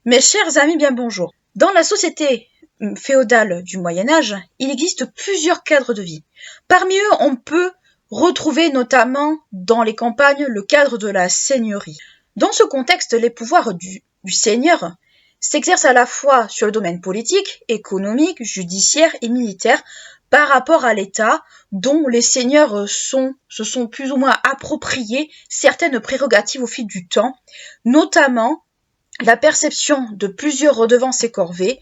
Mes chers amis, bien bonjour. Dans la société féodale du Moyen-Âge, il existe plusieurs cadres de vie. Parmi eux, on peut retrouver notamment dans les campagnes le cadre de la seigneurie. Dans ce contexte, les pouvoirs du seigneur s'exercent à la fois sur le domaine politique, économique, judiciaire et militaire par rapport à l'État, dont les seigneurs se sont plus ou moins appropriés certaines prérogatives au fil du temps, notamment la perception de plusieurs redevances et corvées,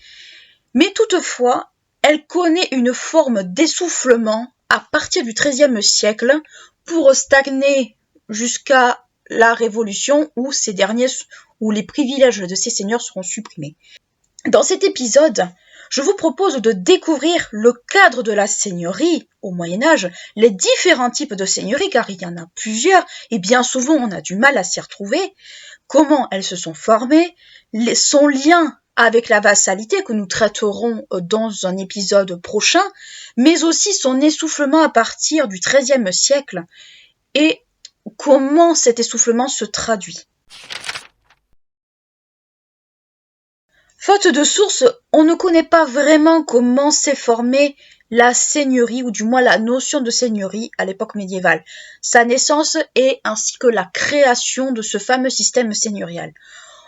mais toutefois, elle connaît une forme d'essoufflement à partir du XIIIe siècle pour stagner jusqu'à la Révolution où les privilèges de ces seigneurs seront supprimés. Dans cet épisode, je vous propose de découvrir le cadre de la seigneurie au Moyen-Âge, les différents types de seigneurie, car il y en a plusieurs, et bien souvent on a du mal à s'y retrouver, comment elles se sont formées, son lien avec la vassalité que nous traiterons dans un épisode prochain, mais aussi son essoufflement à partir du XIIIe siècle et comment cet essoufflement se traduit. Faute de sources, on ne connaît pas vraiment comment s'est formée la seigneurie, ou du moins la notion de seigneurie à l'époque médiévale, sa naissance et ainsi que la création de ce fameux système seigneurial.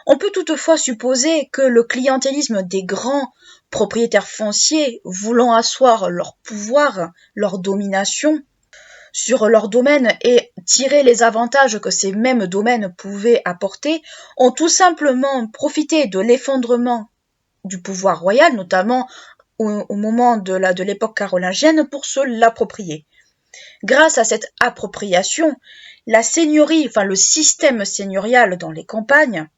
On peut toutefois supposer que le clientélisme des grands propriétaires fonciers voulant asseoir leur pouvoir, leur domination sur leur domaine et tirer les avantages que ces mêmes domaines pouvaient apporter, ont tout simplement profité de l'effondrement du pouvoir royal, notamment au moment de l'époque carolingienne, pour se l'approprier. Grâce à cette appropriation, la seigneurie, le système seigneurial dans les campagnes,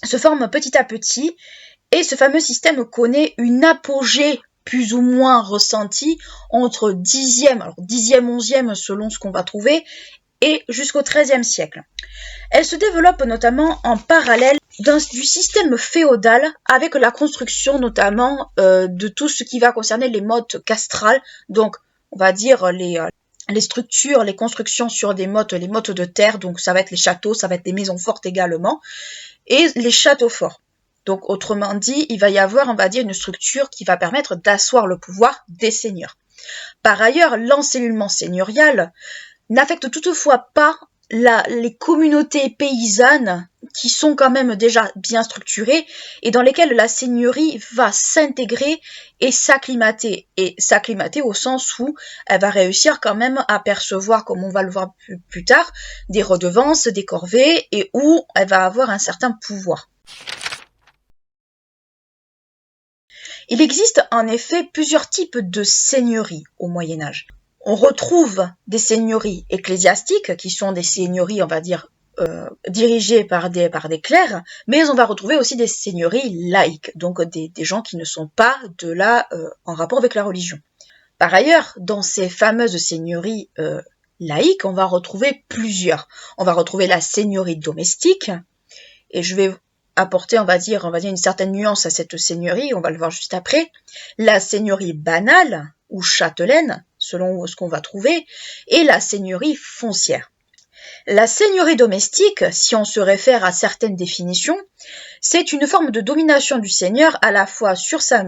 se forme petit à petit, et ce fameux système connaît une apogée plus ou moins ressentie entre 10e, 11e selon ce qu'on va trouver, et jusqu'au XIIIe siècle. Elle se développe notamment en parallèle du système féodal, avec la construction notamment de tout ce qui va concerner les mottes castrales, donc on va dire les structures, les constructions sur les mottes de terre, donc ça va être les châteaux, ça va être les maisons fortes également, et les châteaux forts. Donc autrement dit, il va y avoir, on va dire, une structure qui va permettre d'asseoir le pouvoir des seigneurs. Par ailleurs, l'encellulement seigneurial n'affecte toutefois pas les communautés paysannes qui sont quand même déjà bien structurées et dans lesquelles la seigneurie va s'intégrer et s'acclimater. Et s'acclimater au sens où elle va réussir quand même à percevoir, comme on va le voir plus tard, des redevances, des corvées, et où elle va avoir un certain pouvoir. Il existe en effet plusieurs types de seigneuries au Moyen-Âge. On retrouve des seigneuries ecclésiastiques, qui sont des seigneuries, on va dire, dirigées par des clercs, mais on va retrouver aussi des seigneuries laïques, donc des gens qui ne sont pas en rapport avec la religion. Par ailleurs, dans ces fameuses seigneuries laïques, on va retrouver plusieurs. On va retrouver la seigneurie domestique, et je vais apporter, on va dire une certaine nuance à cette seigneurie, on va le voir juste après. La seigneurie banale, ou châtelaine, selon ce qu'on va trouver, et la seigneurie foncière. La seigneurie domestique, si on se réfère à certaines définitions, c'est une forme de domination du seigneur à la fois sur sa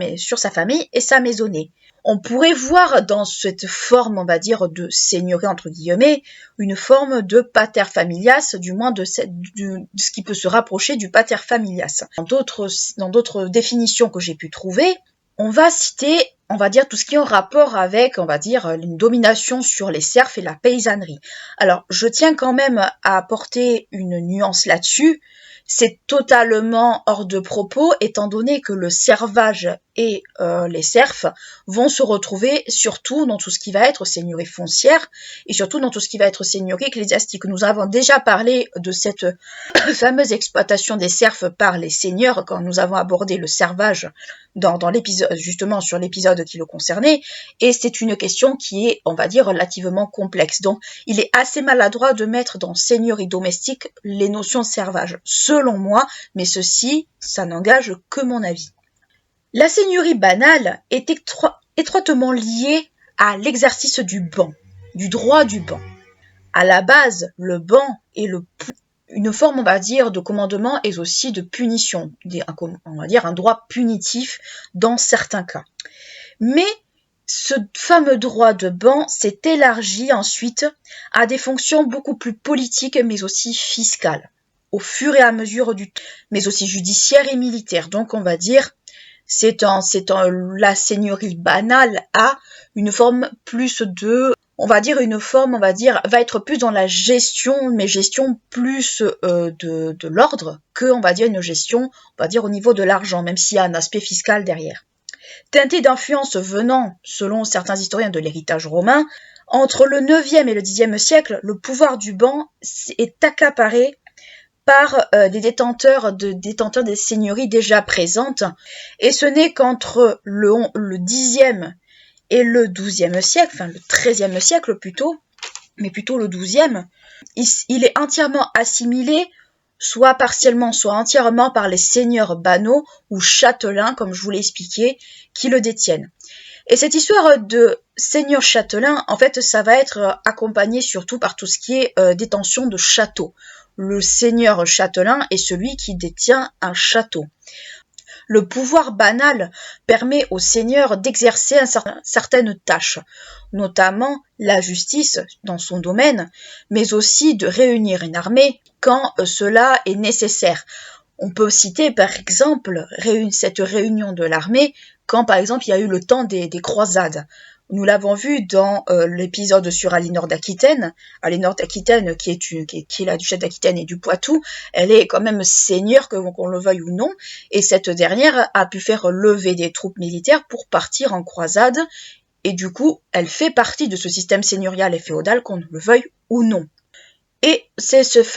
famille et sa maisonnée. On pourrait voir dans cette forme, on va dire, de seigneurie, entre guillemets, une forme de pater familias, du moins de ce qui peut se rapprocher du pater familias. Dans d'autres définitions que j'ai pu trouver, on va citer, on va dire, tout ce qui est en rapport avec, on va dire, une domination sur les serfs et la paysannerie. Alors, je tiens quand même à apporter une nuance là-dessus. C'est totalement hors de propos, étant donné que le servage et les serfs vont se retrouver surtout dans tout ce qui va être seigneurie foncière et surtout dans tout ce qui va être seigneurie ecclésiastique. Nous avons déjà parlé de cette fameuse exploitation des serfs par les seigneurs quand nous avons abordé le servage dans l'épisode, justement sur l'épisode qui le concernait, et c'est une question qui est, on va dire, relativement complexe. Donc, il est assez maladroit de mettre dans seigneurie domestique les notions de servage, selon moi, mais ceci, ça n'engage que mon avis. La seigneurie banale est étroitement liée à l'exercice du ban, du droit du ban. À la base, le ban est une forme, on va dire, de commandement et aussi de punition, on va dire un droit punitif dans certains cas. Mais ce fameux droit de ban s'est élargi ensuite à des fonctions beaucoup plus politiques mais aussi fiscales, au fur et à mesure du temps, mais aussi judiciaires et militaires. Donc on va dire, la seigneurie banale a une forme plus de, va être plus dans la gestion, mais gestion plus de l'ordre que, on va dire, une gestion, on va dire, au niveau de l'argent, même s'il y a un aspect fiscal derrière. Teinté d'influence venant, selon certains historiens, de l'héritage romain, entre le 9e et le 10e siècle, le pouvoir du ban est accaparé par des détenteurs des seigneuries déjà présentes, et ce n'est qu'entre le 10e et le 12e siècle, enfin le 13e siècle plutôt, mais plutôt le 12e, il est entièrement assimilé, soit partiellement, soit entièrement par les seigneurs banaux ou châtelains, comme je vous l'ai expliqué, qui le détiennent. Et cette histoire de seigneur châtelain, en fait, ça va être accompagné surtout par tout ce qui est détention de châteaux. Le seigneur châtelain est celui qui détient un château. Le pouvoir banal permet au seigneur d'exercer certaines tâches, notamment la justice dans son domaine, mais aussi de réunir une armée quand cela est nécessaire. On peut citer par exemple cette réunion de l'armée quand par exemple il y a eu le temps des croisades. Nous l'avons vu dans l'épisode sur Aliénor d'Aquitaine. Aliénor d'Aquitaine, qui est la duchesse d'Aquitaine et du Poitou, elle est quand même seigneur, qu'on le veuille ou non, et cette dernière a pu faire lever des troupes militaires pour partir en croisade, et du coup, elle fait partie de ce système seigneurial et féodal, qu'on le veuille ou non. Et c'est cette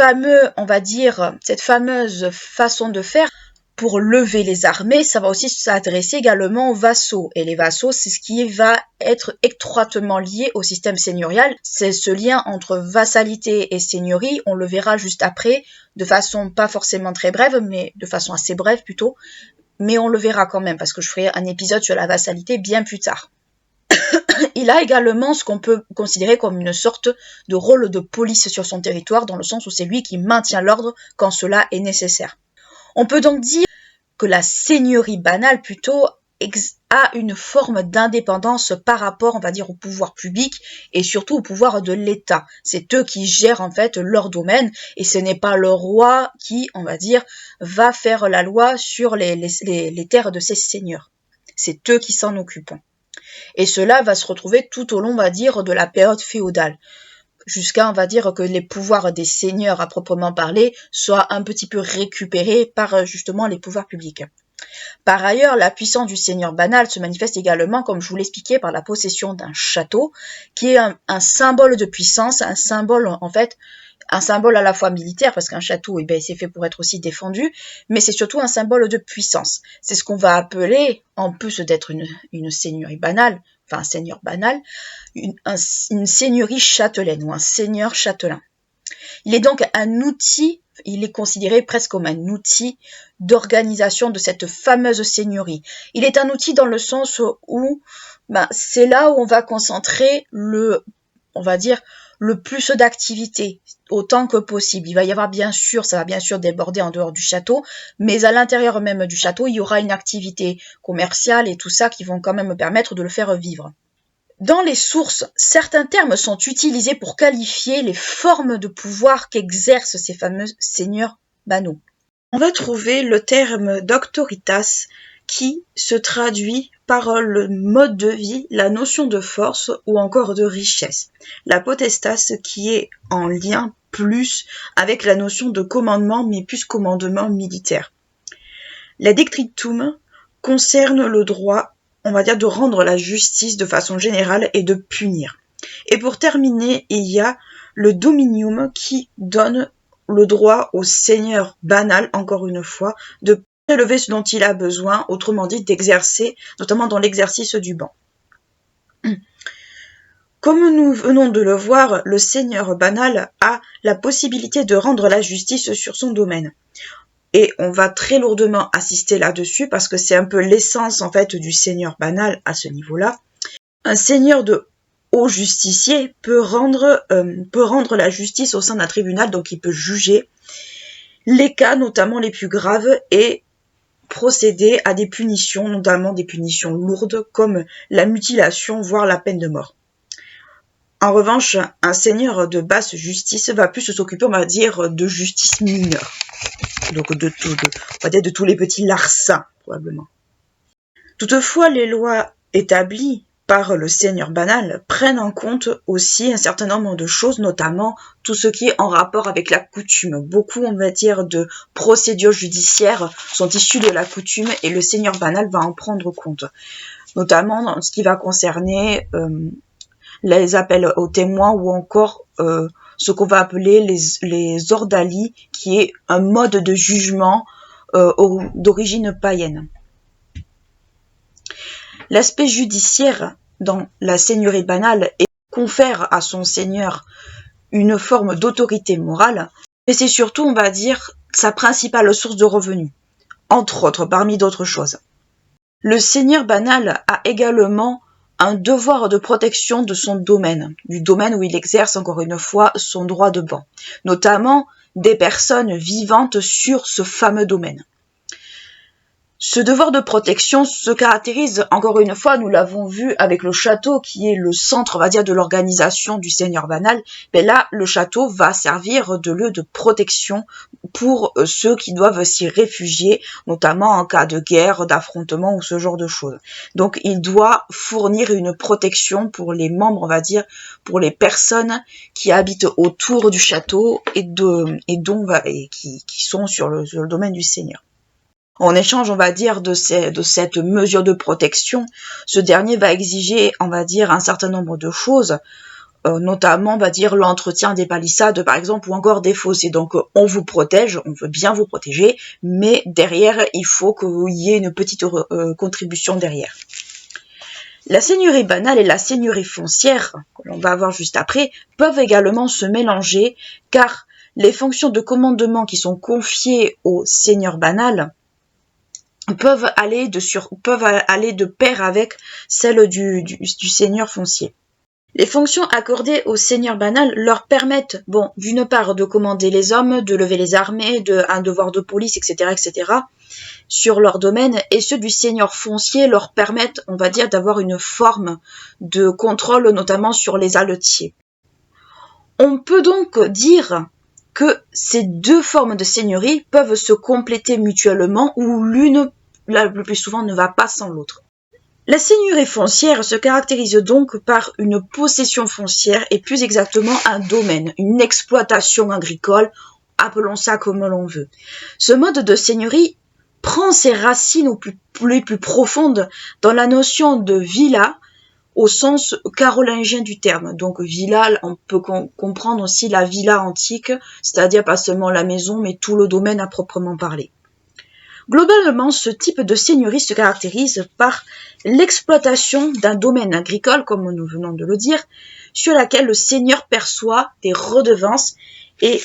fameuse façon de faire pour lever les armées, ça va aussi s'adresser également aux vassaux. Et les vassaux, c'est ce qui va être étroitement lié au système seigneurial. C'est ce lien entre vassalité et seigneurie, on le verra juste après, de façon pas forcément très brève, mais de façon assez brève plutôt. Mais on le verra quand même, parce que je ferai un épisode sur la vassalité bien plus tard. Il a également ce qu'on peut considérer comme une sorte de rôle de police sur son territoire, dans le sens où c'est lui qui maintient l'ordre quand cela est nécessaire. On peut donc dire que la seigneurie banale plutôt a une forme d'indépendance par rapport, on va dire, au pouvoir public et surtout au pouvoir de l'État. C'est eux qui gèrent en fait leur domaine et ce n'est pas le roi qui, on va dire, va faire la loi sur les terres de ces seigneurs. C'est eux qui s'en occupent. Et cela va se retrouver tout au long, on va dire, de la période féodale, jusqu'à, on va dire, que les pouvoirs des seigneurs à proprement parler soient un petit peu récupérés par justement les pouvoirs publics. Par ailleurs, la puissance du seigneur banal se manifeste également, comme je vous l'expliquais, par la possession d'un château, qui est un symbole de puissance, un symbole à la fois militaire, parce qu'un château, c'est fait pour être aussi défendu, mais c'est surtout un symbole de puissance. C'est ce qu'on va appeler, en plus d'être une seigneurie banale, enfin un seigneur banal, une seigneurie châtelaine ou un seigneur châtelain. Il est donc il est considéré presque comme un outil d'organisation de cette fameuse seigneurie. Il est un outil dans le sens où c'est là où on va concentrer le plus d'activités autant que possible. Il va y avoir ça va bien sûr déborder en dehors du château, mais à l'intérieur même du château, il y aura une activité commerciale et tout ça qui vont quand même permettre de le faire vivre. Dans les sources, certains termes sont utilisés pour qualifier les formes de pouvoir qu'exercent ces fameux seigneurs banaux. On va trouver le terme d'auctoritas qui se traduit par le mode de vie, la notion de force ou encore de richesse. La potestas qui est en lien plus avec la notion de commandement, mais plus commandement militaire. La decretum concerne le droit, on va dire, de rendre la justice de façon générale et de punir. Et pour terminer, il y a le dominium qui donne le droit au seigneur banal, encore une fois, de prélever ce dont il a besoin, autrement dit d'exercer, notamment dans l'exercice du ban. Comme nous venons de le voir, le seigneur banal a la possibilité de rendre la justice sur son domaine. Et on va très lourdement assister là-dessus parce que c'est un peu l'essence en fait du seigneur banal à ce niveau-là. Un seigneur de haut justicier peut rendre la justice au sein d'un tribunal, donc il peut juger. les cas notamment les plus graves et procéder à des punitions, notamment des punitions lourdes comme la mutilation, voire la peine de mort. En revanche, un seigneur de basse justice va plus s'occuper, on va dire, de justice mineure. Donc on va dire de tous les petits larcins, probablement. Toutefois, les lois établies par le seigneur banal prennent en compte aussi un certain nombre de choses, notamment tout ce qui est en rapport avec la coutume. Beaucoup, on va dire, de procédures judiciaires sont issues de la coutume et le seigneur banal va en prendre compte. Notamment dans ce qui va concerner les appels aux témoins ou encore ce qu'on va appeler les ordalies, qui est un mode de jugement d'origine païenne. L'aspect judiciaire dans la seigneurie banale confère à son seigneur une forme d'autorité morale, mais c'est surtout, on va dire, sa principale source de revenus, entre autres, parmi d'autres choses. Le seigneur banal a également un devoir de protection de son domaine, du domaine où il exerce encore une fois son droit de ban, notamment des personnes vivantes sur ce fameux domaine. Ce devoir de protection se caractérise, encore une fois, nous l'avons vu avec le château qui est le centre, on va dire, de l'organisation du seigneur banal. Mais là, le château va servir de lieu de protection pour ceux qui doivent s'y réfugier, notamment en cas de guerre, d'affrontement ou ce genre de choses. Donc, il doit fournir une protection pour les membres, on va dire, pour les personnes qui habitent autour du château et qui sont sur le domaine du seigneur. En échange, on va dire, de cette mesure de protection, ce dernier va exiger, on va dire, un certain nombre de choses, notamment, on va dire, l'entretien des palissades, par exemple, ou encore des fossés. Donc, on vous protège, on veut bien vous protéger, mais derrière, il faut qu'il y ait une petite contribution derrière. La seigneurie banale et la seigneurie foncière, que l'on va voir juste après, peuvent également se mélanger, car les fonctions de commandement qui sont confiées au seigneur banal peuvent aller de pair avec celles du seigneur foncier. Les fonctions accordées au seigneur banal leur permettent, d'une part de commander les hommes, de lever les armées, un devoir de police, etc., sur leur domaine, et ceux du seigneur foncier leur permettent, on va dire, d'avoir une forme de contrôle, notamment sur les alletiers. On peut donc dire que ces deux formes de seigneurie peuvent se compléter mutuellement ou l'une, le plus souvent, ne va pas sans l'autre. La seigneurie foncière se caractérise donc par une possession foncière et plus exactement un domaine, une exploitation agricole, appelons ça comme l'on veut. Ce mode de seigneurie prend ses racines les plus profondes dans la notion de villa, au sens carolingien du terme. Donc villa, on peut comprendre aussi la villa antique, c'est-à-dire pas seulement la maison, mais tout le domaine à proprement parler. Globalement, ce type de seigneurie se caractérise par l'exploitation d'un domaine agricole, comme nous venons de le dire, sur laquelle le seigneur perçoit des redevances et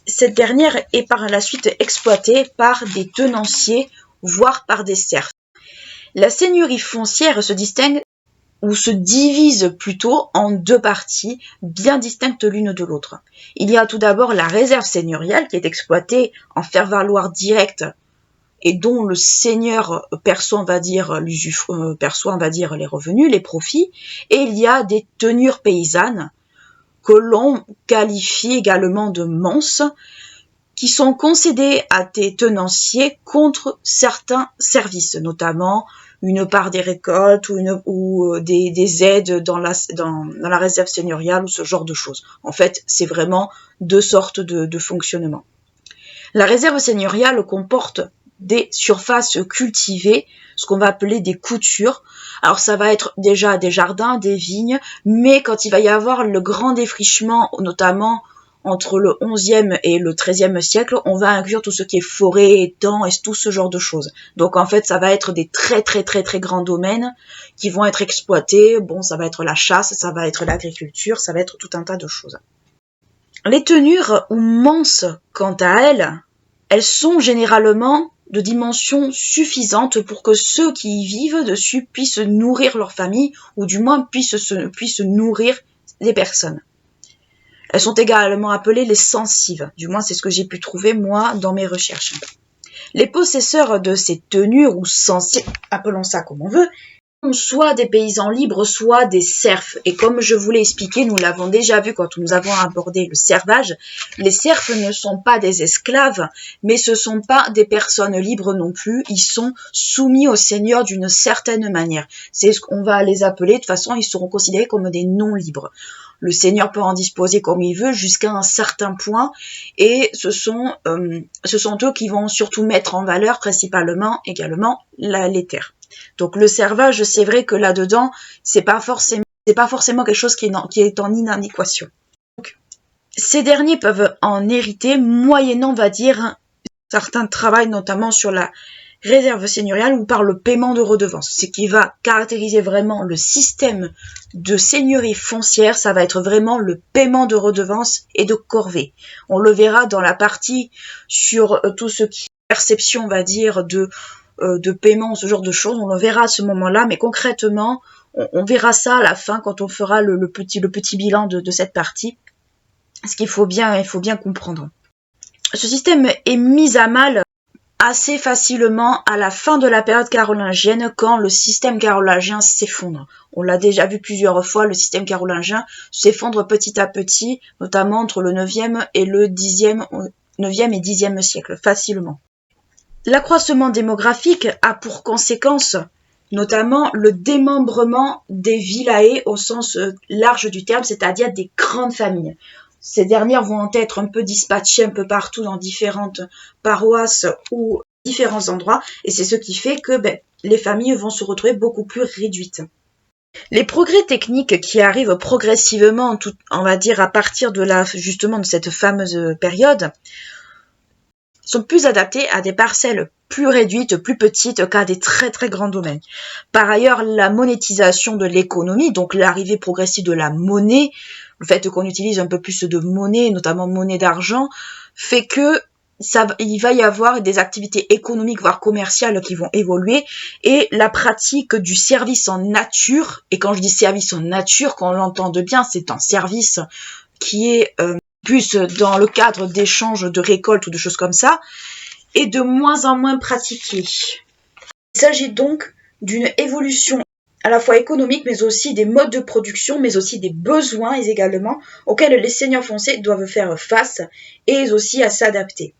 cette dernière est par la suite exploitée par des tenanciers, voire par des serfs. La seigneurie foncière se distingue ou se divise plutôt en deux parties bien distinctes l'une de l'autre. Il y a tout d'abord la réserve seigneuriale qui est exploitée en faire-valoir direct et dont le seigneur perçoit, on va dire, les revenus, les profits, et il y a des tenures paysannes que l'on qualifie également de manses, qui sont concédées à des tenanciers contre certains services, notamment une part des récoltes ou des aides dans la réserve seigneuriale ou ce genre de choses. En fait, c'est vraiment deux sortes de fonctionnement. La réserve seigneuriale comporte des surfaces cultivées, ce qu'on va appeler des coutures. Alors ça va être déjà des jardins, des vignes, mais quand il va y avoir le grand défrichement, notamment entre le 11e et le 13e siècle, on va inclure tout ce qui est forêt, étangs et tout ce genre de choses. Donc en fait, ça va être des très très très très grands domaines qui vont être exploités. Ça va être la chasse, ça va être l'agriculture, ça va être tout un tas de choses. Les tenures ou manses, quant à elles sont généralement de dimensions suffisantes pour que ceux qui y vivent dessus puissent nourrir leur famille ou du moins puissent nourrir les personnes. Elles sont également appelées les censives. Du moins, c'est ce que j'ai pu trouver, moi, dans mes recherches. Les possesseurs de ces tenures, ou censives, appelons ça comme on veut, sont soit des paysans libres, soit des serfs. Et comme je vous l'ai expliqué, nous l'avons déjà vu quand nous avons abordé le servage, les serfs ne sont pas des esclaves, mais ce ne sont pas des personnes libres non plus. Ils sont soumis au seigneur d'une certaine manière. C'est ce qu'on va les appeler. De toute façon, ils seront considérés comme des non-libres. Le seigneur peut en disposer comme il veut jusqu'à un certain point, et ce sont eux qui vont surtout mettre en valeur principalement également les terres. Donc le servage, c'est vrai que là-dedans, c'est pas forcément quelque chose qui est en inadéquation. Donc, ces derniers peuvent en hériter moyennant, on va dire, un certain travail, notamment sur la réserve seigneuriale ou par le paiement de redevances. Ce qui va caractériser vraiment le système de seigneurie foncière, ça va être vraiment le paiement de redevances et de corvées. On le verra dans la partie sur tout ce qui est perception, on va dire, de paiement, ce genre de choses. On le verra à ce moment-là, mais concrètement, on verra ça à la fin quand on fera le petit bilan de cette partie. Ce qu'il faut bien comprendre. Ce système est mis à mal assez facilement à la fin de la période carolingienne, quand le système carolingien s'effondre. On l'a déjà vu plusieurs fois, le système carolingien s'effondre petit à petit, notamment entre le 9e et le 10e siècle, facilement. L'accroissement démographique a pour conséquence notamment le démembrement des villae au sens large du terme, c'est-à-dire des grandes familles. Ces dernières vont être un peu dispatchées un peu partout dans différentes paroisses ou différents endroits, et c'est ce qui fait que les familles vont se retrouver beaucoup plus réduites. Les progrès techniques qui arrivent progressivement, on va dire à partir de cette fameuse période, sont plus adaptés à des parcelles plus réduites, plus petites qu'à des très très grands domaines. Par ailleurs, la monétisation de l'économie, donc l'arrivée progressive de la monnaie, le fait qu'on utilise un peu plus de monnaie, notamment monnaie d'argent, fait que il va y avoir des activités économiques, voire commerciales, qui vont évoluer, et la pratique du service en nature, et quand je dis service en nature, qu'on l'entende bien, c'est un service qui est plus dans le cadre d'échanges de récoltes ou de choses comme ça, est de moins en moins pratiquée. Il s'agit donc d'une évolution à la fois économique, mais aussi des modes de production, mais aussi des besoins également, auxquels les seigneurs fonciers doivent faire face, et aussi à s'adapter.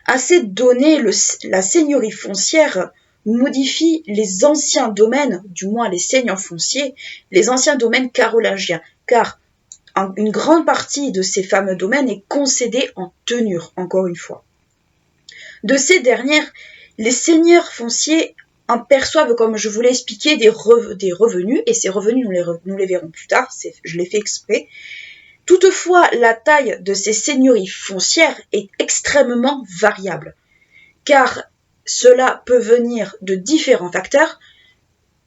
À ces données, la seigneurie foncière modifie les anciens domaines, du moins les seigneurs fonciers, les anciens domaines carolingiens, car une grande partie de ces fameux domaines est concédée en tenure, encore une fois. De ces dernières, les seigneurs fonciers en perçoivent, comme je vous l'ai expliqué, des revenus, et ces revenus, nous les verrons plus tard, je l'ai fait exprès. Toutefois, la taille de ces seigneuries foncières est extrêmement variable, car cela peut venir de différents facteurs,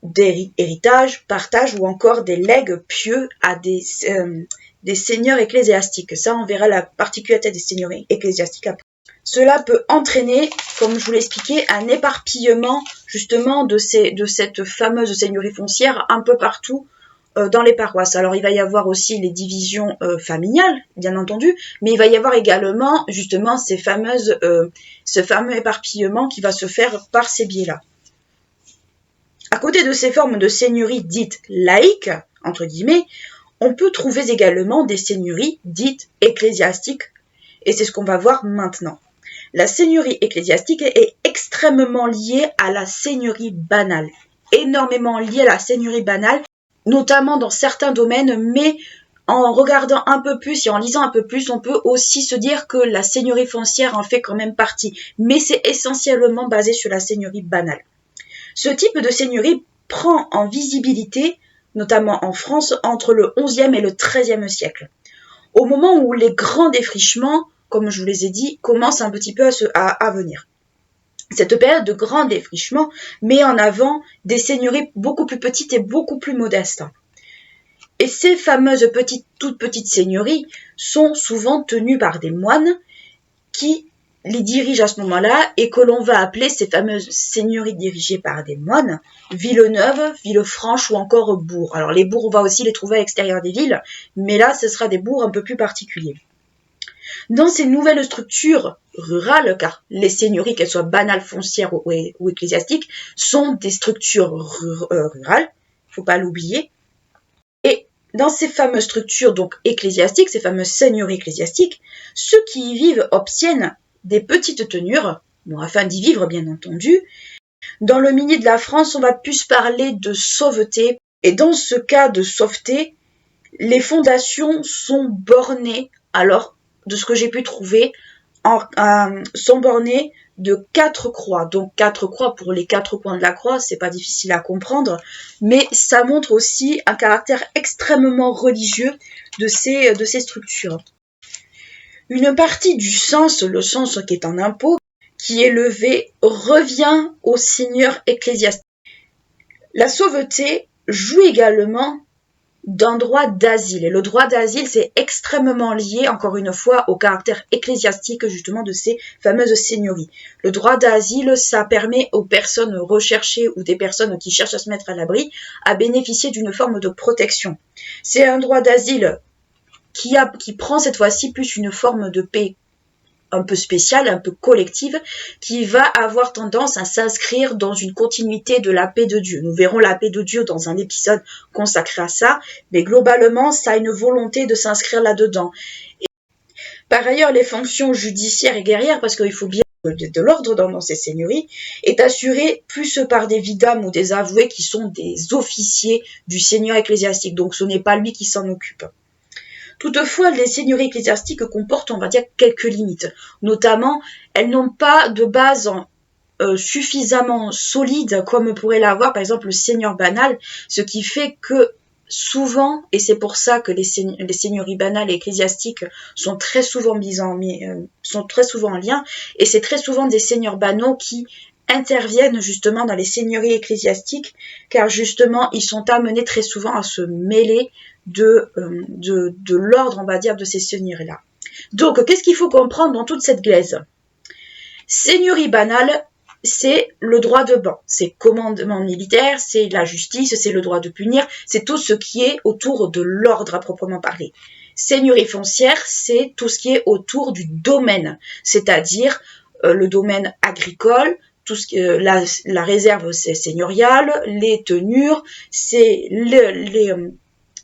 d'héritage, partage ou encore des legs pieux à des seigneurs ecclésiastiques. Ça, on verra la particularité des seigneuries ecclésiastiques après. Cela peut entraîner, comme je vous l'ai expliqué, un éparpillement justement de cette fameuse seigneurie foncière un peu partout dans les paroisses. Alors il va y avoir aussi les divisions familiales, bien entendu, mais il va y avoir également justement ce fameux éparpillement qui va se faire par ces biais-là. À côté de ces formes de seigneuries dites laïques, entre guillemets, on peut trouver également des seigneuries dites ecclésiastiques, et c'est ce qu'on va voir maintenant. La seigneurie ecclésiastique est extrêmement liée à la seigneurie banale, énormément liée à la seigneurie banale, notamment dans certains domaines, mais en regardant un peu plus et en lisant un peu plus, on peut aussi se dire que la seigneurie foncière en fait quand même partie, mais c'est essentiellement basé sur la seigneurie banale. Ce type de seigneurie prend en visibilité, notamment en France, entre le XIe et le XIIIe siècle, au moment où les grands défrichements, comme je vous les ai dit, commencent un petit peu à venir. Cette période de grand défrichement met en avant des seigneuries beaucoup plus petites et beaucoup plus modestes. Et ces fameuses toutes petites seigneuries sont souvent tenues par des moines qui les dirigent à ce moment-là et que l'on va appeler ces fameuses seigneuries dirigées par des moines, Villeneuve, Villefranche ou encore bourgs. Alors les bourgs, on va aussi les trouver à l'extérieur des villes, mais là, ce sera des bourgs un peu plus particuliers. Dans ces nouvelles structures rurales, car les seigneuries, qu'elles soient banales, foncières ou ecclésiastiques, sont des structures rurales, il ne faut pas l'oublier. Et dans ces fameuses structures donc ecclésiastiques, ces fameuses seigneuries ecclésiastiques, ceux qui y vivent obtiennent des petites tenures, bon, afin d'y vivre bien entendu. Dans le milieu de la France, on va plus parler de sauveté, et dans ce cas de sauveté, les fondations sont bornées, alors de ce que j'ai pu trouver, sont bornées de 4 croix. Donc 4 croix pour les 4 coins de la croix, c'est pas difficile à comprendre, mais ça montre aussi un caractère extrêmement religieux de ces structures. Une partie du cens, le cens qui est en impôt, qui est levé, revient au seigneur ecclésiastique. La sauveté joue également d'un droit d'asile. Et le droit d'asile, c'est extrêmement lié, encore une fois, au caractère ecclésiastique, justement, de ces fameuses seigneuries. Le droit d'asile, ça permet aux personnes recherchées ou des personnes qui cherchent à se mettre à l'abri à bénéficier d'une forme de protection. C'est un droit d'asile qui prend cette fois-ci plus une forme de paix un peu spéciale, un peu collective, qui va avoir tendance à s'inscrire dans une continuité de la paix de Dieu. Nous verrons la paix de Dieu dans un épisode consacré à ça, mais globalement, ça a une volonté de s'inscrire là-dedans. Et par ailleurs, les fonctions judiciaires et guerrières, parce qu'il faut bien de l'ordre dans ces seigneuries, est assurée plus par des vidames ou des avoués qui sont des officiers du seigneur ecclésiastique, donc ce n'est pas lui qui s'en occupe. Toutefois, les seigneuries ecclésiastiques comportent, on va dire, quelques limites. Notamment, elles n'ont pas de base suffisamment solide comme pourrait l'avoir, par exemple, le seigneur banal, ce qui fait que souvent, et c'est pour ça que les seigneuries banales et ecclésiastiques sont très souvent en lien, et c'est très souvent des seigneurs banaux qui interviennent justement dans les seigneuries ecclésiastiques, car justement, ils sont amenés très souvent à se mêler de l'ordre, on va dire, de ces seigneuries-là. Donc, qu'est-ce qu'il faut comprendre dans toute cette glaise? Seigneurie banale, c'est le droit de ban, c'est commandement militaire, c'est la justice, c'est le droit de punir, c'est tout ce qui est autour de l'ordre à proprement parler. Seigneurie foncière, c'est tout ce qui est autour du domaine, c'est-à-dire le domaine agricole, tout ce que la réserve c'est seigneuriale, les tenures, c'est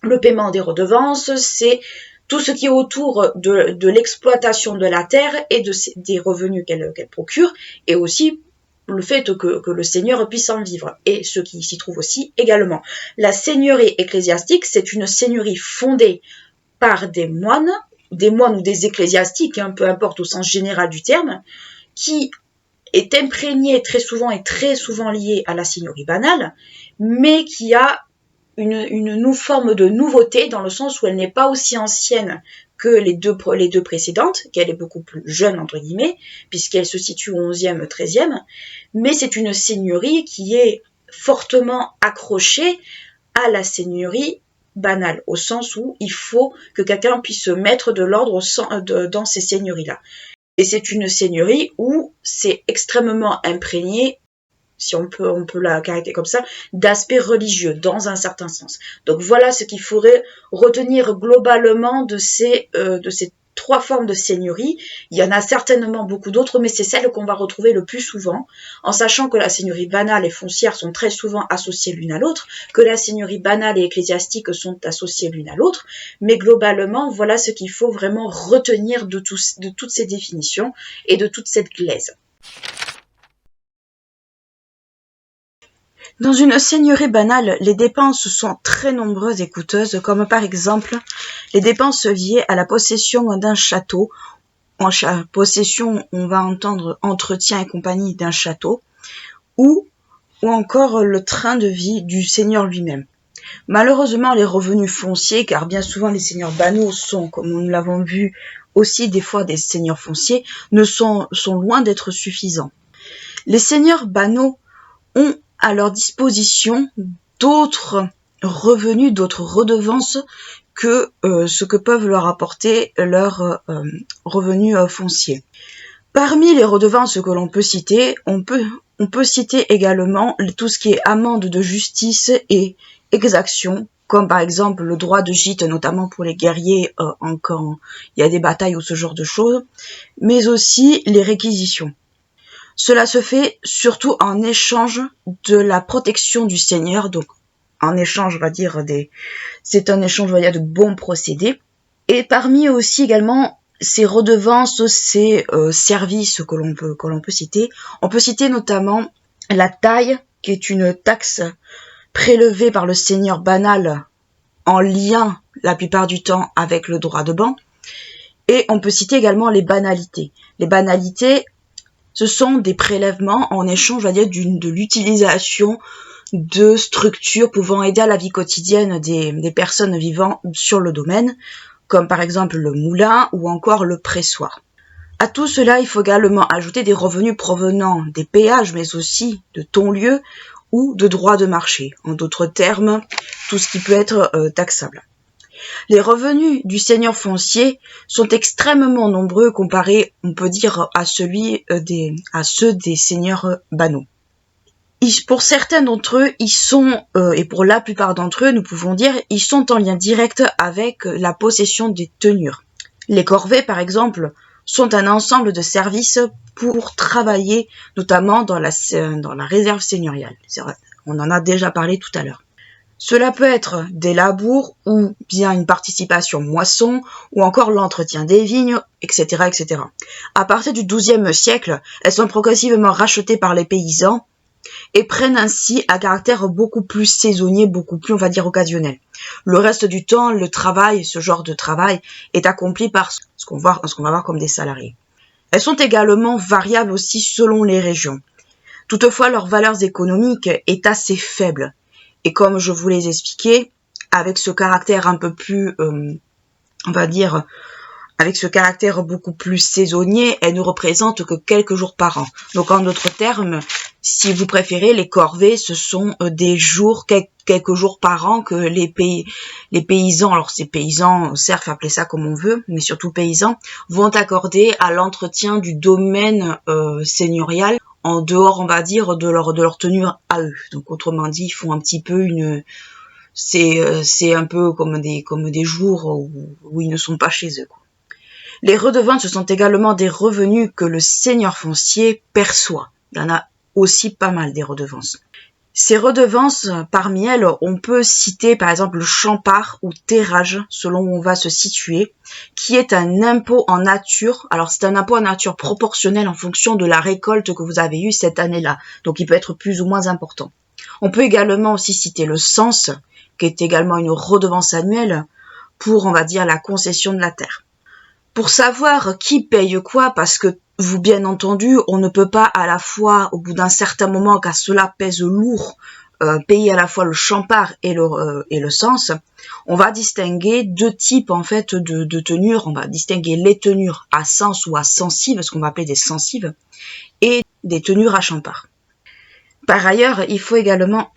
le paiement des redevances, c'est tout ce qui est autour de l'exploitation de la terre et des revenus qu'elle procure, et aussi le fait que le seigneur puisse en vivre, et ce qui s'y trouve aussi également. La seigneurie ecclésiastique, c'est une seigneurie fondée par des moines ou des ecclésiastiques, peu importe au sens général du terme, qui est imprégnée très souvent liée à la seigneurie banale, mais qui a une forme de nouveauté dans le sens où elle n'est pas aussi ancienne que les deux précédentes, qu'elle est beaucoup plus jeune, entre guillemets, puisqu'elle se situe au 11e, 13e, mais c'est une seigneurie qui est fortement accrochée à la seigneurie banale, au sens où il faut que quelqu'un puisse se mettre de l'ordre dans ces seigneuries-là. Et c'est une seigneurie où c'est extrêmement imprégné, si on peut la caractériser comme ça, d'aspect religieux, dans un certain sens. Donc voilà ce qu'il faudrait retenir globalement de ces 3 formes de seigneurie. Il y en a certainement beaucoup d'autres, mais c'est celle qu'on va retrouver le plus souvent, en sachant que la seigneurie banale et foncière sont très souvent associées l'une à l'autre, que la seigneurie banale et ecclésiastique sont associées l'une à l'autre, mais globalement, voilà ce qu'il faut vraiment retenir de toutes ces définitions et de toute cette glaise. Dans une seigneurie banale, les dépenses sont très nombreuses et coûteuses, comme par exemple les dépenses liées à la possession d'un château. En possession, on va entendre entretien et compagnie d'un château, ou encore le train de vie du seigneur lui-même. Malheureusement, les revenus fonciers, car bien souvent les seigneurs banaux sont, comme nous l'avons vu, aussi des fois des seigneurs fonciers, sont loin d'être suffisants. Les seigneurs banaux ont à leur disposition d'autres revenus, d'autres redevances que ce que peuvent leur apporter leurs revenus fonciers. Parmi les redevances que l'on peut citer, on peut citer également tout ce qui est amende de justice et exaction, comme par exemple le droit de gîte, notamment pour les guerriers quand il y a des batailles ou ce genre de choses, mais aussi les réquisitions. Cela se fait surtout en échange de la protection du seigneur, donc en échange, on va dire, c'est un échange, on va dire, de bons procédés. Et parmi aussi également ces redevances, ces services que l'on peut citer, on peut citer notamment la taille, qui est une taxe prélevée par le seigneur banal en lien la plupart du temps avec le droit de ban. Et on peut citer également les banalités. Les banalités, ce sont des prélèvements en échange, on va dire, de l'utilisation de structures pouvant aider à la vie quotidienne des personnes vivant sur le domaine, comme par exemple le moulin ou encore le pressoir. À tout cela, il faut également ajouter des revenus provenant des péages, mais aussi de ton-lieu ou de droits de marché. En d'autres termes, tout ce qui peut être taxable. Les revenus du seigneur foncier sont extrêmement nombreux comparés, on peut dire, à ceux des seigneurs banaux. Pour certains d'entre eux, ils sont, et pour la plupart d'entre eux, nous pouvons dire, ils sont en lien direct avec la possession des tenures. Les corvées, par exemple, sont un ensemble de services pour travailler, notamment dans la réserve seigneuriale. On en a déjà parlé tout à l'heure. Cela peut être des labours ou bien une participation moisson ou encore l'entretien des vignes, etc., etc. À partir du XIIe siècle, elles sont progressivement rachetées par les paysans et prennent ainsi un caractère beaucoup plus saisonnier, beaucoup plus, on va dire, occasionnel. Le reste du temps, le travail, ce genre de travail, est accompli par ce qu'on va voir comme des salariés. Elles sont également variables aussi selon les régions. Toutefois, leur valeur économique est assez faible. Et comme je vous l'ai expliqué, avec ce caractère un peu plus, on va dire, avec ce caractère beaucoup plus saisonnier, elle ne représente que quelques jours par an. Donc en d'autres termes, si vous préférez, les corvées, ce sont des jours, quelques jours par an que les paysans, alors ces paysans, certes, appelez ça comme on veut, mais surtout paysans, vont accorder à l'entretien du domaine seigneurial, en dehors, on va dire, de leur tenue à eux. Donc autrement dit, ils font un petit peu c'est un peu comme des jours où ils ne sont pas chez eux, quoi. Les redevances sont également des revenus que le seigneur foncier perçoit. Il y en a aussi pas mal des redevances. Ces redevances, parmi elles, on peut citer par exemple le champard ou terrage, selon où on va se situer, qui est un impôt en nature. Alors c'est un impôt en nature proportionnel en fonction de la récolte que vous avez eue cette année-là. Donc il peut être plus ou moins important. On peut également aussi citer le cens, qui est également une redevance annuelle pour, on va dire, la concession de la terre. Pour savoir qui paye quoi, parce que vous, bien entendu, on ne peut pas à la fois, au bout d'un certain moment, car cela pèse lourd, payer à la fois le champard et le cens. On va distinguer deux types en fait de tenures. On va distinguer les tenures à cens ou à censive, ce qu'on va appeler des censives, et des tenures à champard. Par ailleurs, il faut également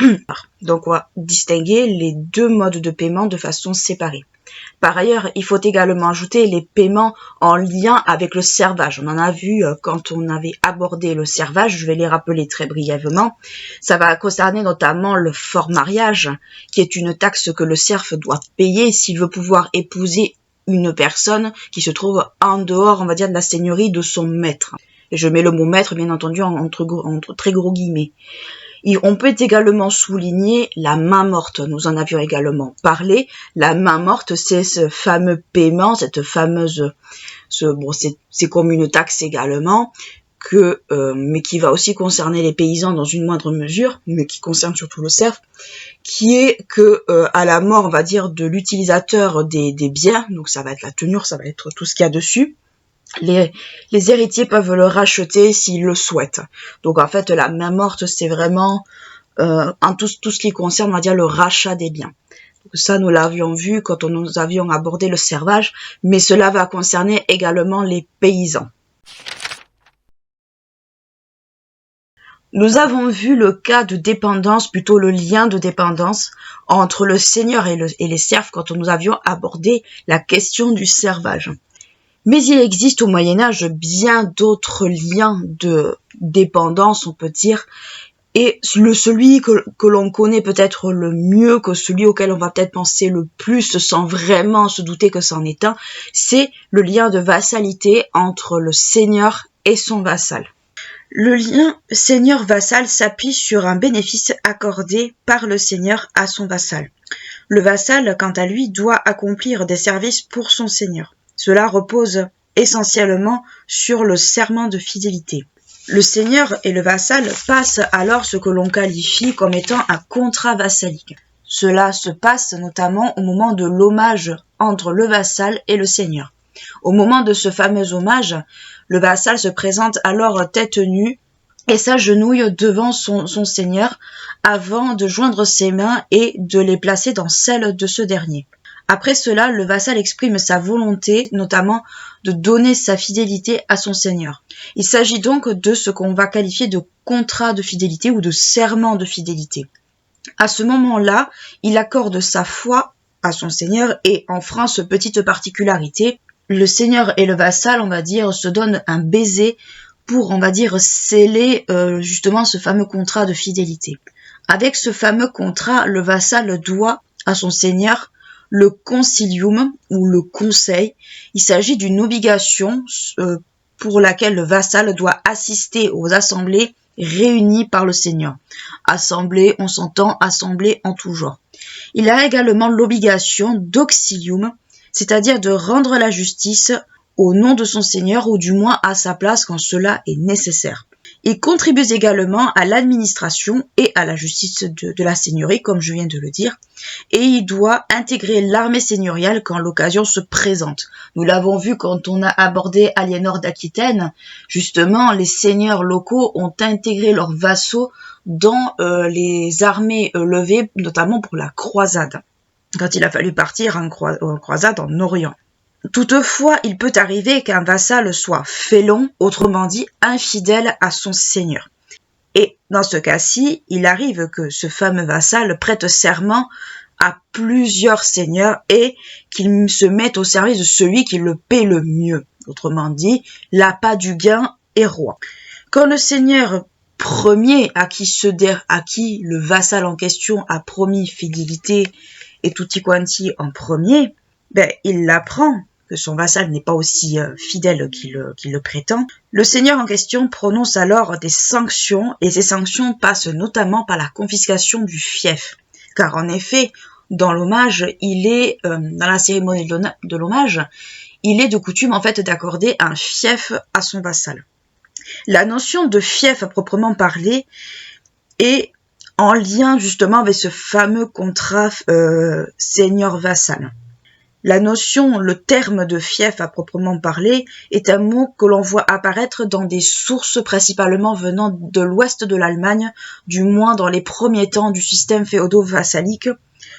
donc on va distinguer les deux modes de paiement de façon séparée. Par ailleurs, il faut également ajouter les paiements en lien avec le servage. On en a vu quand on avait abordé le servage, je vais les rappeler très brièvement. Ça va concerner notamment le fort mariage, qui est une taxe que le serf doit payer s'il veut pouvoir épouser une personne qui se trouve en dehors, on va dire, de la seigneurie de son maître. Et je mets le mot maître, bien entendu, entre très gros guillemets. Et on peut également souligner la main morte. Nous en avions également parlé. La main morte, c'est ce fameux paiement, cette fameuse, c'est comme une taxe également, mais qui va aussi concerner les paysans dans une moindre mesure, mais qui concerne surtout le serf, qui est que à la mort, on va dire, de l'utilisateur des biens, donc ça va être la tenure, ça va être tout ce qu'il y a dessus. Les héritiers peuvent le racheter s'ils le souhaitent. Donc en fait, la main morte, c'est vraiment en tout ce qui concerne, on va dire, le rachat des biens. Donc ça, nous l'avions vu quand nous avions abordé le servage, mais cela va concerner également les paysans. Nous avons vu le cas de dépendance, plutôt le lien de dépendance entre le seigneur et les serfs quand nous avions abordé la question du servage. Mais il existe au Moyen-Âge bien d'autres liens de dépendance, on peut dire, et celui que l'on connaît peut-être le mieux, que celui auquel on va peut-être penser le plus sans vraiment se douter que c'en est un, c'est le lien de vassalité entre le seigneur et son vassal. Le lien seigneur-vassal s'appuie sur un bénéfice accordé par le seigneur à son vassal. Le vassal, quant à lui, doit accomplir des services pour son seigneur. Cela repose essentiellement sur le serment de fidélité. Le seigneur et le vassal passent alors ce que l'on qualifie comme étant un contrat vassalique. Cela se passe notamment au moment de l'hommage entre le vassal et le seigneur. Au moment de ce fameux hommage, le vassal se présente alors tête nue et s'agenouille devant son seigneur avant de joindre ses mains et de les placer dans celles de ce dernier. Après cela, le vassal exprime sa volonté, notamment de donner sa fidélité à son seigneur. Il s'agit donc de ce qu'on va qualifier de contrat de fidélité ou de serment de fidélité. À ce moment-là, il accorde sa foi à son seigneur et en France, petite particularité, le seigneur et le vassal, on va dire, se donnent un baiser pour, on va dire, sceller justement ce fameux contrat de fidélité. Avec ce fameux contrat, le vassal doit à son seigneur le concilium ou le conseil. Il s'agit d'une obligation pour laquelle le vassal doit assister aux assemblées réunies par le seigneur. Assemblée, on s'entend, assemblée en tout genre. Il a également l'obligation d'auxilium, c'est-à-dire de rendre la justice au nom de son seigneur ou du moins à sa place quand cela est nécessaire. Il contribue également à l'administration et à la justice de la seigneurie, comme je viens de le dire, et il doit intégrer l'armée seigneuriale quand l'occasion se présente. Nous l'avons vu quand on a abordé Aliénor d'Aquitaine, justement, les seigneurs locaux ont intégré leurs vassaux dans les armées levées, notamment pour la croisade, quand il a fallu partir en croisade en Orient. Toutefois, il peut arriver qu'un vassal soit félon, autrement dit infidèle à son seigneur. Et dans ce cas-ci, il arrive que ce fameux vassal prête serment à plusieurs seigneurs et qu'il se mette au service de celui qui le paie le mieux. Autrement dit, l'appât du gain est roi. Quand le seigneur premier à qui le vassal en question a promis fidélité et tutti quanti en premier, il l'apprend que son vassal n'est pas aussi fidèle qu'il le prétend. Le seigneur en question prononce alors des sanctions et ces sanctions passent notamment par la confiscation du fief. Car en effet, dans l'hommage, dans la cérémonie de l'hommage, il est de coutume en fait d'accorder un fief à son vassal. La notion de fief à proprement parler est en lien justement avec ce fameux contrat seigneur-vassal. Le terme de fief à proprement parler est un mot que l'on voit apparaître dans des sources principalement venant de l'ouest de l'Allemagne, du moins dans les premiers temps du système féodo-vassalique,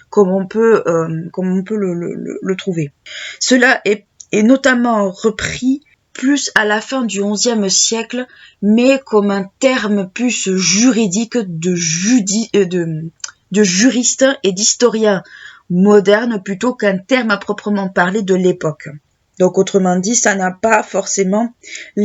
comme on peut le trouver. Cela est notamment repris plus à la fin du XIe siècle, mais comme un terme plus juridique de juristes et d'historiens moderne plutôt qu'un terme à proprement parler de l'époque. Donc autrement dit, ça n'a pas forcément, on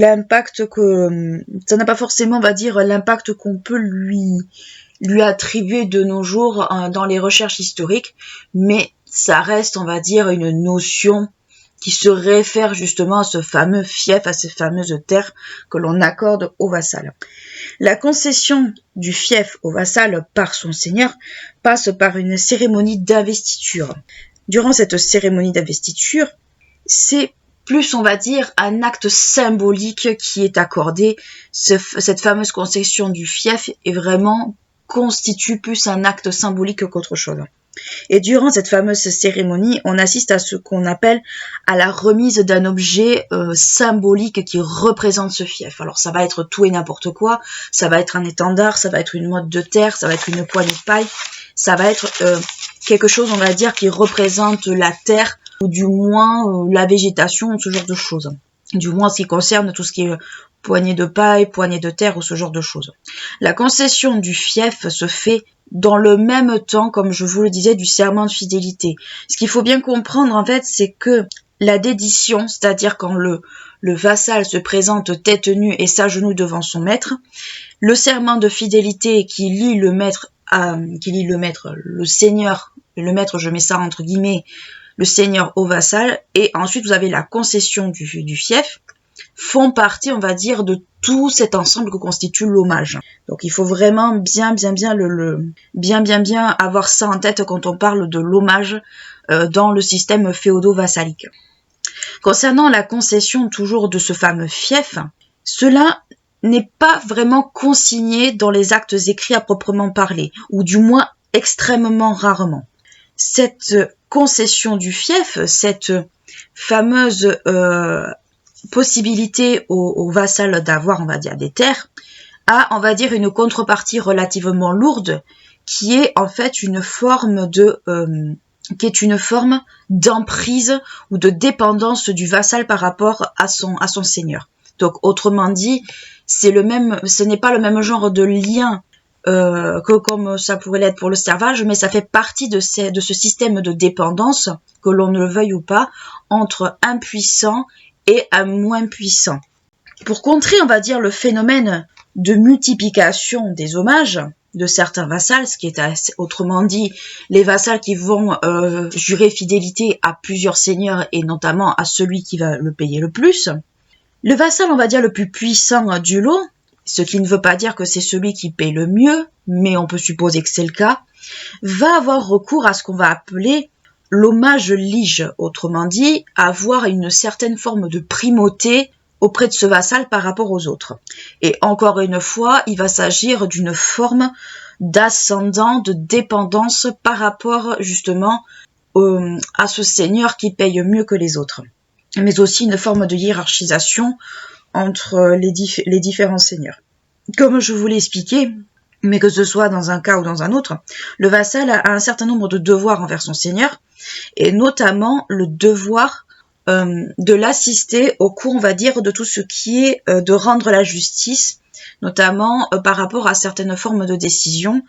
va dire, l'impact qu'on peut lui attribuer de nos jours dans les recherches historiques, mais ça reste, on va dire, une notion qui se réfère justement à ce fameux fief, à ces fameuses terres que l'on accorde au vassal. La concession du fief au vassal par son seigneur passe par une cérémonie d'investiture. Durant cette cérémonie d'investiture, c'est plus, on va dire, un acte symbolique qui est accordé. Cette fameuse concession du fief constitue plus un acte symbolique qu'autre chose. Et durant cette fameuse cérémonie, on assiste à ce qu'on appelle à la remise d'un objet symbolique qui représente ce fief. Alors ça va être tout et n'importe quoi, ça va être un étendard, ça va être une motte de terre, ça va être une poignée de paille, ça va être quelque chose, on va dire, qui représente la terre ou du moins la végétation, ce genre de choses. Du moins en ce qui concerne tout ce qui est poignée de paille, poignée de terre ou ce genre de choses. La concession du fief se fait dans le même temps, comme je vous le disais, du serment de fidélité. Ce qu'il faut bien comprendre, en fait, c'est que la dédition, c'est-à-dire quand le vassal se présente tête nue et s'agenouille devant son maître, le serment de fidélité qui lie le seigneur, le maître, je mets ça entre guillemets, le seigneur au vassal, et ensuite vous avez la concession du fief, font partie, on va dire, de tout cet ensemble que constitue l'hommage. Donc il faut vraiment bien avoir ça en tête quand on parle de l'hommage dans le système féodo-vassalique. Concernant la concession toujours de ce fameux fief, cela n'est pas vraiment consigné dans les actes écrits à proprement parler, ou du moins extrêmement rarement. Cette concession du fief, cette fameuse possibilité au vassal d'avoir, on va dire, des terres, a, on va dire, une contrepartie relativement lourde, qui est en fait une forme d'emprise ou de dépendance du vassal par rapport à son seigneur. Donc, autrement dit, ce n'est pas le même genre de lien que comme ça pourrait l'être pour le servage, mais ça fait partie de ce système de dépendance, que l'on ne le veuille ou pas, entre un puissant et un moins puissant. Pour contrer, on va dire, le phénomène de multiplication des hommages de certains vassals, ce qui est autrement dit les vassals qui vont jurer fidélité à plusieurs seigneurs et notamment à celui qui va le payer le plus, le vassal, on va dire, le plus puissant du lot, ce qui ne veut pas dire que c'est celui qui paye le mieux, mais on peut supposer que c'est le cas, va avoir recours à ce qu'on va appeler l'hommage lige, autrement dit, avoir une certaine forme de primauté auprès de ce vassal par rapport aux autres. Et encore une fois, il va s'agir d'une forme d'ascendant, de dépendance par rapport justement à ce seigneur qui paye mieux que les autres. Mais aussi une forme de hiérarchisation entre les différents seigneurs. Comme je vous l'ai expliqué, mais que ce soit dans un cas ou dans un autre, le vassal a un certain nombre de devoirs envers son seigneur, et notamment le devoir de l'assister au cours, on va dire, de tout ce qui est de rendre la justice, notamment par rapport à certaines formes de décision,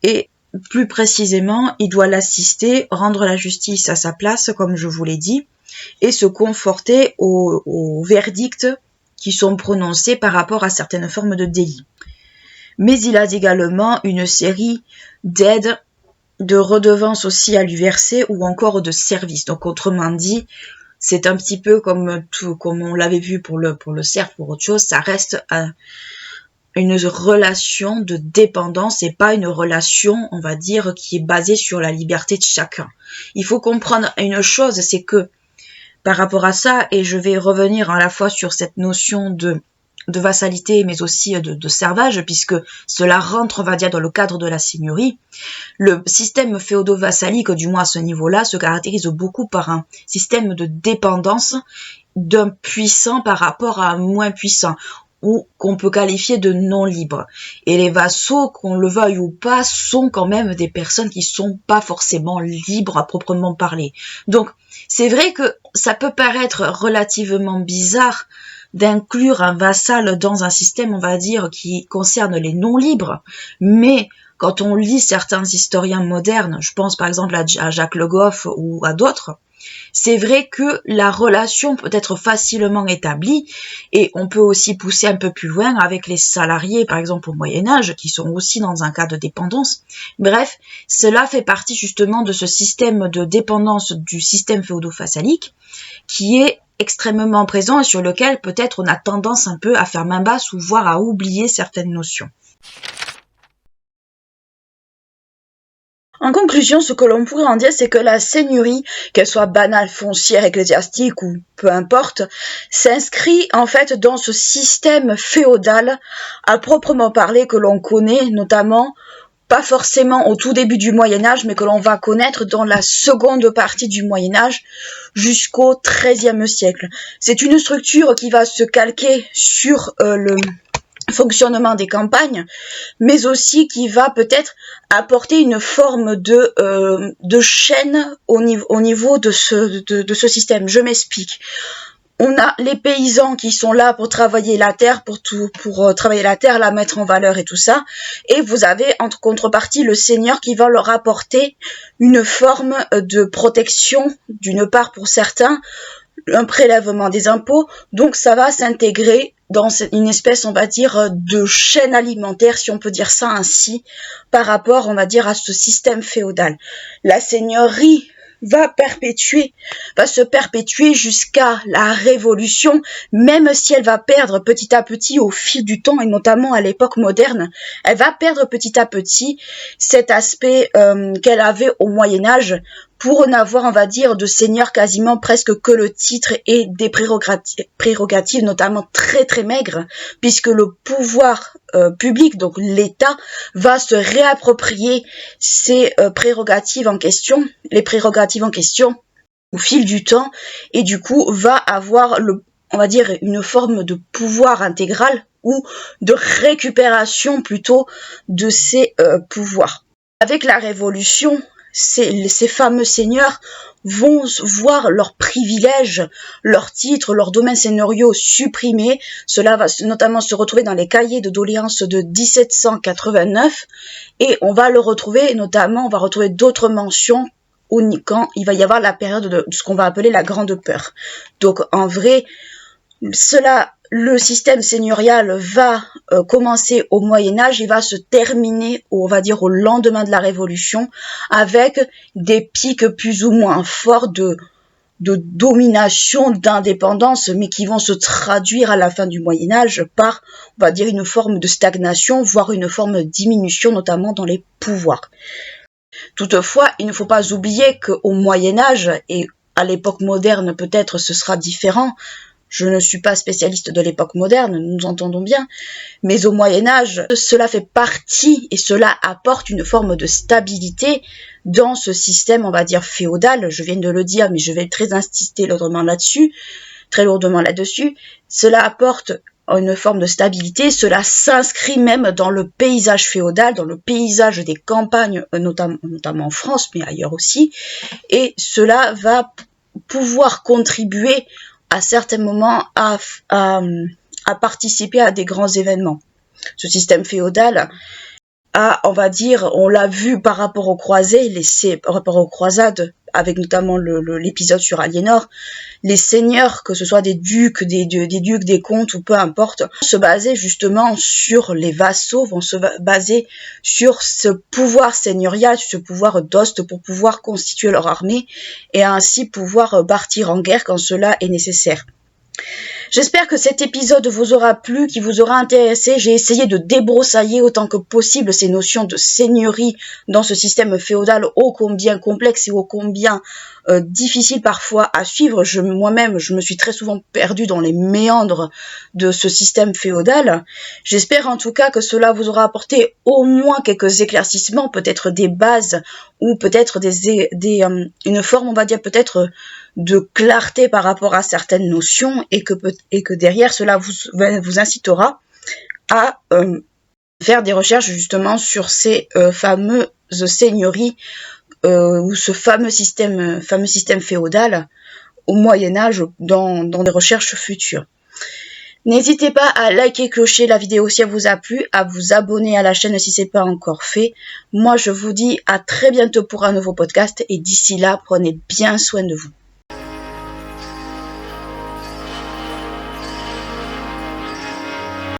et plus précisément, il doit l'assister, rendre la justice à sa place, comme je vous l'ai dit, et se conforter aux verdicts qui sont prononcés par rapport à certaines formes de délits. Mais il a également une série d'aides, de redevances aussi à lui verser ou encore de services. Donc autrement dit, c'est un petit peu comme on l'avait vu pour le cerf, pour autre chose, ça reste une relation de dépendance et pas une relation, on va dire, qui est basée sur la liberté de chacun. Il faut comprendre une chose, c'est que par rapport à ça, et je vais revenir à la fois sur cette notion de vassalité, mais aussi de servage, puisque cela rentre, on va dire, dans le cadre de la seigneurie. Le système féodo-vassalique, du moins à ce niveau-là, se caractérise beaucoup par un système de dépendance d'un puissant par rapport à un moins puissant, ou qu'on peut qualifier de non libre. Et les vassaux, qu'on le veuille ou pas, sont quand même des personnes qui sont pas forcément libres à proprement parler. Donc, c'est vrai que ça peut paraître relativement bizarre d'inclure un vassal dans un système, on va dire, qui concerne les non-libres, mais quand on lit certains historiens modernes, je pense par exemple à Jacques Le Goff ou à d'autres, c'est vrai que la relation peut être facilement établie et on peut aussi pousser un peu plus loin avec les salariés, par exemple au Moyen-Âge, qui sont aussi dans un cas de dépendance. Bref, cela fait partie justement de ce système de dépendance du système féodo-vassalique qui est extrêmement présent et sur lequel peut-être on a tendance un peu à faire main basse ou voire à oublier certaines notions. En conclusion, ce que l'on pourrait en dire, c'est que la seigneurie, qu'elle soit banale, foncière, ecclésiastique ou peu importe, s'inscrit en fait dans ce système féodal à proprement parler que l'on connaît, notamment pas forcément au tout début du Moyen-Âge, mais que l'on va connaître dans la seconde partie du Moyen-Âge jusqu'au XIIIe siècle. C'est une structure qui va se calquer sur le fonctionnement des campagnes, mais aussi qui va peut-être apporter une forme de chaîne au niveau de ce système. Je m'explique. On a les paysans qui sont là pour travailler la terre, pour travailler la terre, la mettre en valeur et tout ça. Et vous avez en contrepartie le seigneur qui va leur apporter une forme de protection, d'une part pour certains, un prélèvement des impôts. Donc ça va s'intégrer dans une espèce, on va dire, de chaîne alimentaire, si on peut dire ça ainsi, par rapport, on va dire, à ce système féodal. La seigneurie va se perpétuer jusqu'à la Révolution, même si elle va perdre petit à petit au fil du temps, et notamment à l'époque moderne, elle va perdre petit à petit cet aspect qu'elle avait au Moyen-Âge, pour n'avoir, on va dire, de seigneur quasiment presque que le titre et des prérogatives notamment très très maigres, puisque le pouvoir public, donc l'État, va se réapproprier ces prérogatives en question, les prérogatives en question au fil du temps, et du coup va avoir on va dire, une forme de pouvoir intégral ou de récupération plutôt de ces pouvoirs. Avec la Révolution, ces fameux seigneurs vont voir leurs privilèges, leurs titres, leurs domaines seigneuriaux supprimés. Cela va notamment se retrouver dans les cahiers de doléances de 1789 et on va le retrouver, notamment, on va retrouver d'autres mentions quand il va y avoir la période de ce qu'on va appeler la Grande Peur. Donc en vrai, le système seigneurial va commencer au Moyen-Âge et va se terminer, on va dire, au lendemain de la Révolution, avec des pics plus ou moins forts de domination, d'indépendance, mais qui vont se traduire à la fin du Moyen-Âge par, on va dire, une forme de stagnation, voire une forme de diminution, notamment dans les pouvoirs. Toutefois, il ne faut pas oublier qu'au Moyen-Âge, et à l'époque moderne peut-être ce sera différent, je ne suis pas spécialiste de l'époque moderne, nous entendons bien, mais au Moyen-Âge, cela fait partie et cela apporte une forme de stabilité dans ce système, on va dire, féodal. Je viens de le dire, mais je vais très insister lourdement là-dessus. Cela apporte une forme de stabilité, cela s'inscrit même dans le paysage féodal, dans le paysage des campagnes, notamment en France, mais ailleurs aussi, et cela va pouvoir contribuer à certains moments à participer à des grands événements. Ce système féodal on va dire, on l'a vu par rapport aux croisés, par rapport aux croisades, avec notamment l'épisode sur Aliénor, les seigneurs, que ce soit des ducs, des comtes ou peu importe, se basaient justement sur les vassaux, vont se baser sur ce pouvoir seigneurial, ce pouvoir d'ost pour pouvoir constituer leur armée et ainsi pouvoir partir en guerre quand cela est nécessaire. J'espère que cet épisode vous aura plu, qu'il vous aura intéressé. J'ai essayé de débroussailler autant que possible ces notions de seigneurie dans ce système féodal ô combien complexe et ô combien difficile parfois à suivre. Moi-même, je me suis très souvent perdue dans les méandres de ce système féodal. J'espère en tout cas que cela vous aura apporté au moins quelques éclaircissements, peut-être des bases ou peut-être une forme, on va dire peut-être de clarté par rapport à certaines notions et que derrière cela vous incitera à faire des recherches justement sur ces fameuses seigneuries ou ce fameux système féodal au Moyen-Âge dans des recherches futures. N'hésitez pas à liker, clocher la vidéo si elle vous a plu, à vous abonner à la chaîne si ce n'est pas encore fait. Moi, je vous dis à très bientôt pour un nouveau podcast et d'ici là, prenez bien soin de vous.